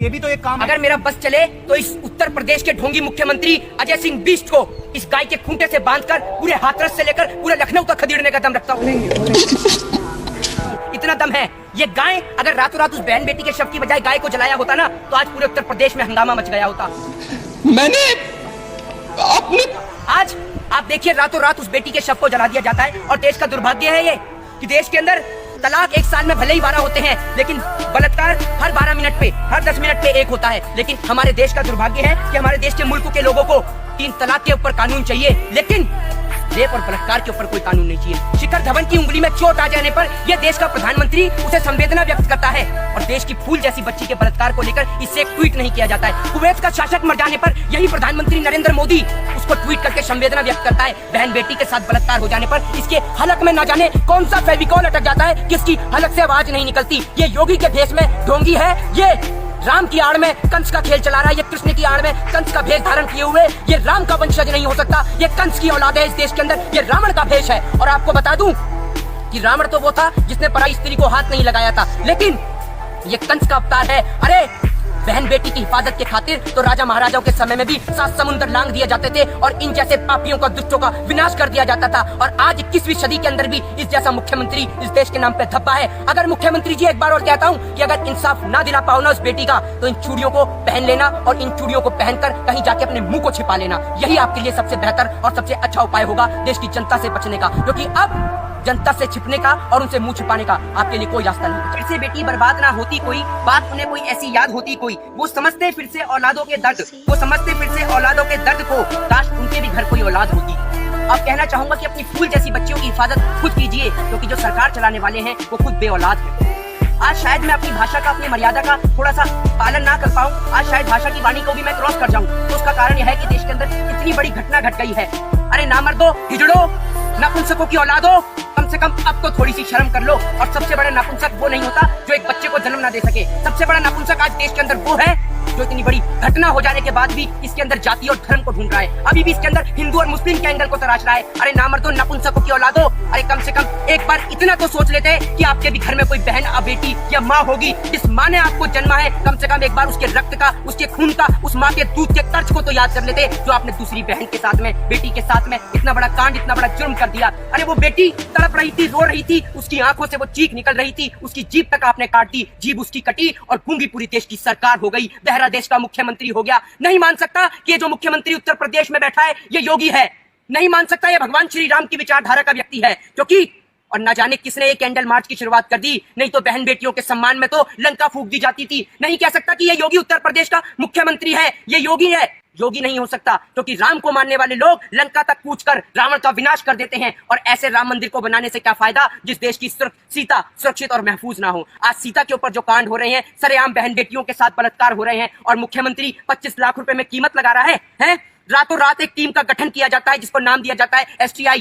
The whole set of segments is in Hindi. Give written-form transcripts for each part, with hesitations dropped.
ये भी तो एक काम है। अगर मेरा बस चले तो इस उत्तर प्रदेश के ढोंगी मुख्यमंत्री अजय सिंह बिष्ट को इस गाय के खूंटे से बांधकर पूरे हाथरस से लेकर पूरे लखनऊ तक खदेड़ने का दम रखता हूँ। इतना दम है। ये गाय अगर रातों रात उस बहन बेटी के शव की बजाय गाय को जलाया होता ना तो आज पूरे उत्तर प्रदेश में हंगामा मच गया होता। मैंने अपने आज आप देखिए रातों रात उस बेटी के शव को जला दिया जाता है और देश का दुर्भाग्य है ये कि देश के अंदर तलाक एक साल में भले ही 12 होते हैं लेकिन बलात्कार हर 12 मिनट पे हर 10 मिनट पे एक होता है। लेकिन हमारे देश का दुर्भाग्य है कि हमारे देश के मुल्क के लोगों को 3 तलाक के ऊपर कानून चाहिए लेकिन रेप और बलात्कार के ऊपर कोई कानून नहीं चाहिए। शिखर धवन की उंगली में चोट आ जाने पर यह देश का प्रधानमंत्री उसे संवेदना व्यक्त करता है और देश की फूल जैसी बच्ची के बलात्कार को लेकर इससे एक ट्वीट नहीं किया जाता है। कुवैत का शासक मर जाने पर यही प्रधानमंत्री नरेंद्र मोदी उसको ट्वीट करके संवेदना व्यक्त करता है। बहन बेटी के साथ बलात्कार हो जाने पर इसके हलक में न जाने कौन सा फेविकॉल अटक जाता है कि इसकी हलक से आवाज नहीं निकलती। ये योगी के भेष में ढोंगी है, ये राम की आड़ में कंस का खेल चला रहा है, ये कृष्ण की आड़ में कंस का भेष धारण किए हुए ये राम का वंशज नहीं हो सकता। ये कंस की औलाद है इस देश के अंदर, ये रावण का भेष है। और आपको बता दूं कि रावण तो वो था जिसने पराई स्त्री को हाथ नहीं लगाया था लेकिन ये कंस का अवतार है। अरे बहन बेटी की हिफाजत के खातिर तो राजा महाराजाओं के समय में भी 7 समुद्र लांग दिए जाते थे और इन जैसे पापियों का दुष्टों का विनाश कर दिया जाता था। और आज 21वीं सदी के अंदर भी इस जैसा मुख्यमंत्री इस देश के नाम पे धब्बा है। अगर मुख्यमंत्री जी एक बार और कहता हूँ कि अगर इंसाफ ना दिला पाओ ना उस बेटी का तो इन चूड़ियों को पहन लेना और इन चूड़ियों को पहनकर कहीं जाके अपने मुंह को छिपा लेना। यही आपके लिए सबसे बेहतर और सबसे अच्छा उपाय होगा देश की जनता से बचने का, क्योंकि अब जनता से छिपने का और उनसे मुंह छिपाने का आपके लिए कोई रास्ता नहीं। फिर से बेटी बर्बाद ना होती कोई बात, उन्हें कोई ऐसी याद होती कोई, वो समझते फिर से औलादों के दर्द, वो समझते फिर से औलादों के दर्द को, काश उनके भी घर कोई औलाद होती। अब कहना चाहूंगा कि अपनी फूल जैसी बच्चियों की हिफाजत खुद कीजिए क्योंकि जो सरकार चलाने वाले हैं वो खुद बेऔलाद है। आज शायद मैं अपनी भाषा का अपनी मर्यादा का थोड़ा सा पालन ना कर पाऊं, आज शायद भाषा की वाणी को भी मैं क्रॉस कर जाऊं, तो उसका कारण यह है कि देश के अंदर इतनी बड़ी घटना घट गई है। अरे नामर्दो, हिजड़ो, नपुंसकों की औलादो, कम से कम अब तो थोड़ी सी शर्म कर लो। और सबसे बड़ा नपुंसक वो नहीं होता जो एक बच्चे को जन्म ना दे सके, सबसे बड़ा नपुंसक आज देश के अंदर वो है जो इतनी बड़ी घटना हो जाने के बाद भी इसके अंदर जाति और धर्म को ढूंढ रहा है, अभी भी इसके अंदर हिंदू और मुस्लिम के एंगल को तराश रहा है। अरे नामर्दो, नपुंसकों की औलादो, अरे कम से कम एक बार इतना तो सोच लेते कि आपके भी घर में कोई बहन या बेटी या माँ होगी, जिस माँ ने आपको जन्मा है, कम से कम एक बार उसके रक्त का, उसके खून का, उस माँ के दूध के कर्ज को तो याद कर लेते जो आपने दूसरी बहन के साथ में, बेटी के साथ में इतना बड़ा कांड, इतना बड़ा जुर्म कर दिया। अरे वो बेटी तड़प रही थी, रो रही थी, उसकी आंखों से वो चीख निकल रही थी, उसकी जीभ तक आपने काट दी, जीभ उसकी कटी और गूंगी पूरी देश की सरकार हो गई, बहरा देश का मुख्यमंत्री हो गया। नहीं मान सकता कि ये जो मुख्यमंत्री उत्तर प्रदेश में बैठा है ये योगी है, नहीं मान सकता ये भगवान श्री राम की विचारधारा का व्यक्ति है, क्योंकि और न जाने किसने ये कैंडल मार्च की शुरुआत कर दी, नहीं तो बहन बेटियों के सम्मान में तो लंका फूंक दी जाती थी। नहीं कह सकता कि ये योगी उत्तर प्रदेश का मुख्यमंत्री है, ये योगी है। योगी नहीं हो सकता क्योंकि राम को मानने वाले लोग लंका तक कूचकर रावण का विनाश कर देते हैं। और ऐसे राम मंदिर को बनाने से क्या फायदा जिस देश की सीता सुरक्षित और महफूज ना हो। आज सीता के ऊपर जो कांड हो रहे हैं, सरेआम बहन बेटियों के साथ बलात्कार हो रहे हैं और मुख्यमंत्री 25 लाख रुपए में कीमत लगा रहा है? रातों रात एक टीम का गठन किया जाता है जिसको नाम दिया जाता है STI,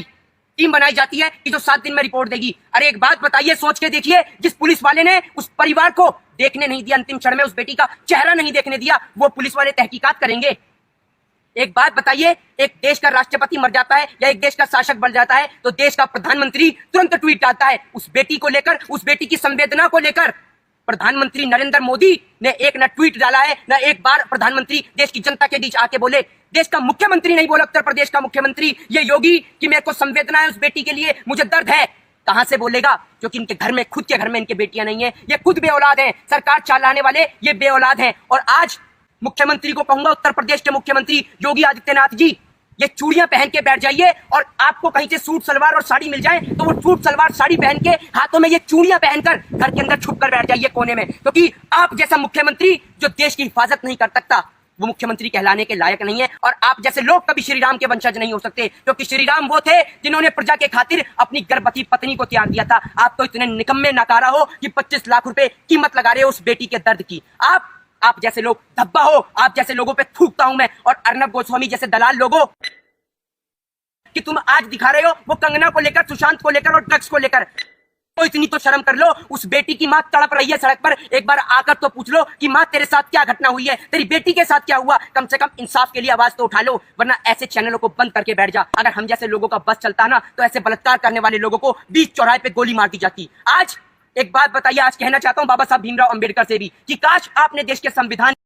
टीम बनाई जाती है कि जो 7 दिन में रिपोर्ट देगी। अरे एक बात बताइए, सोच के देखिए, जिस पुलिस वाले ने उस परिवार को देखने नहीं दिया, अंतिम क्षण में उस बेटी का चेहरा नहीं देखने दिया, वो पुलिस वाले तहकीकात करेंगे? एक बात बताइए, एक देश का राष्ट्रपति मर जाता है या एक देश का शासक बन जाता है तो देश का प्रधानमंत्री तुरंत ट्वीट डालता है उस बेटी को लेकर, उस बेटी की संवेदना को लेकर। प्रधानमंत्री नरेंद्र मोदी ने एक न ट्वीट डाला है, न एक बार प्रधानमंत्री देश की जनता के बीच आके बोले। देश का मुख्यमंत्री नहीं बोला, उत्तर प्रदेश का मुख्यमंत्री ये योगी कि मेरे को संवेदना है उस बेटी के लिए, मुझे दर्द है। कहां से बोलेगा? क्योंकि इनके घर में, खुद के घर में इनके बेटियां नहीं है, ये खुद बेऔलाद हैं, सरकार चलाने वाले ये बेऔलाद हैं। और आज मुख्यमंत्री को कहूंगा, उत्तर प्रदेश के मुख्यमंत्री योगी आदित्यनाथ जी, ये चूड़ियां पहन के बैठ जाइए और आपको कहीं से सूट सलवार और साड़ी मिल जाए तो वो सूट सलवार साड़ी पहन के हाथों में ये चूड़ियां पहनकर घर के अंदर छुप कर बैठ जाइए कोने में, क्योंकि आप जैसा मुख्यमंत्री जो देश की हिफाजत नहीं कर सकता वो मुख्यमंत्री कहलाने के लायक नहीं है। और आप जैसे लोग कभी श्री राम के वंशज नहीं हो सकते, क्योंकि श्री राम वो थे जिन्होंने प्रजा के खातिर अपनी गर्भवती पत्नी को त्याग दिया था। आप तो इतने निकम्मे नकारा हो कि 25 लाख रुपए कीमत लगा रहे हो उस बेटी के दर्द की। आप जैसे लोग धब्बा हो, आप जैसे लोगों पे थूकता हूं मैं, और अर्नब गोस्वामी जैसे दलाल लोगों कि तुम आज दिखा रहे हो वो कंगना को लेकर, सुशांत को लेकर और ड्रग्स को लेकर। तो इतनी तो शर्म कर लो, उस बेटी की माँ तड़प रही है सड़क पर, एक बार आकर तो पूछ लो कि माँ तेरे साथ क्या घटना हुई है, तेरी बेटी के साथ क्या हुआ। कम से कम इंसाफ के लिए आवाज तो उठा लो, वरना ऐसे चैनलों को बंद करके बैठ जा। अगर हम जैसे लोगों का बस चलता ना तो ऐसे बलात्कार करने वाले लोगों को बीच चौराहे पे गोली मार दी जाती। आज एक बात बताइए, आज कहना चाहता हूं बाबा साहब भीमराव अंबेडकर से भी कि काश आपने देश के संविधान